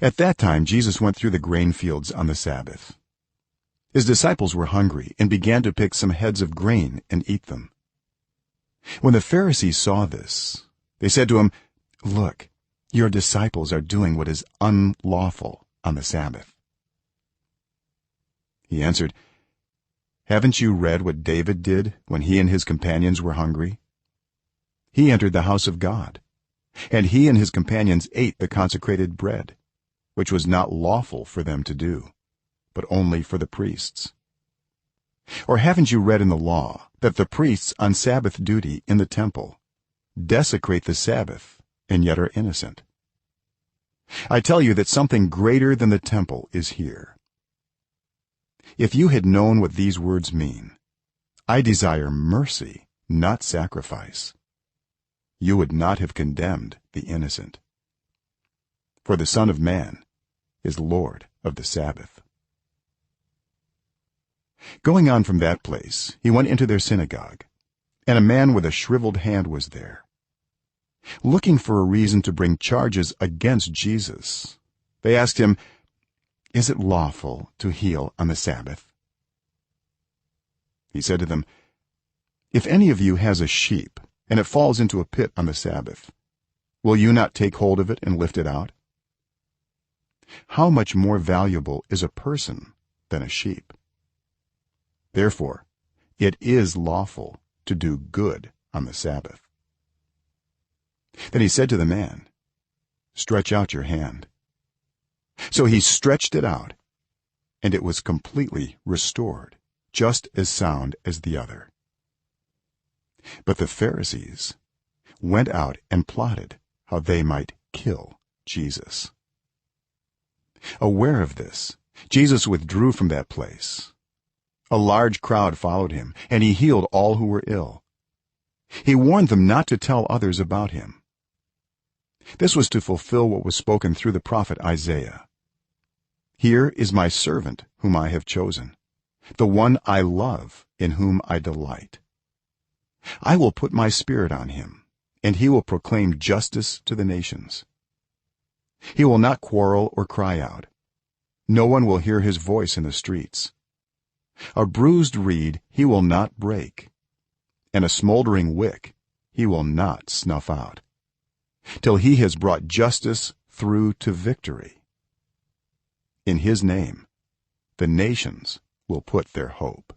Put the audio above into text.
At that time Jesus went through the grain fields on the Sabbath. His disciples were hungry and began to pick some heads of grain and eat them. When the Pharisees saw this, they said to him, "Look, your disciples are doing what is unlawful on the Sabbath." He answered, "Haven't you read what David did when he and his companions were hungry? He entered the house of God, and he and his companions ate the consecrated bread, which was not lawful for them to do, but only for the priests. Or haven't you read in the law that the priests on Sabbath duty in the temple desecrate the Sabbath and yet are innocent? I tell you that something greater than the temple is here. If you had known what these words mean, 'I desire mercy, not sacrifice,' you would not have condemned the innocent. For the Son of Man is Lord of the Sabbath." Going on from that place, he went into their synagogue, and a man with a shriveled hand was there. Looking for a reason to bring charges against Jesus, they asked him, "Is it lawful to heal on the Sabbath?" He said to them, "If any of you has a sheep and it falls into a pit on the Sabbath, will you not take hold of it and lift it out? How much more valuable is a person than a sheep? Therefore it is lawful to do good on the Sabbath." Then he said to the man, "Stretch out your hand." So he stretched it out, and it was completely restored, just as sound as the other. But the Pharisees went out and plotted how they might kill Jesus. Aware of this, Jesus withdrew from that place. A large crowd followed him, and he healed all who were ill. He warned them not to tell others about him. This was to fulfill what was spoken through the prophet Isaiah. "Here is my servant whom I have chosen, the one I love, in whom I delight. I will put my spirit on him, and he will proclaim justice to the nations. He will not quarrel or cry out. No one will hear his voice in the streets. A bruised reed he will not break, and a smoldering wick he will not snuff out, till he has brought justice through to victory. In his name the nations will put their hope."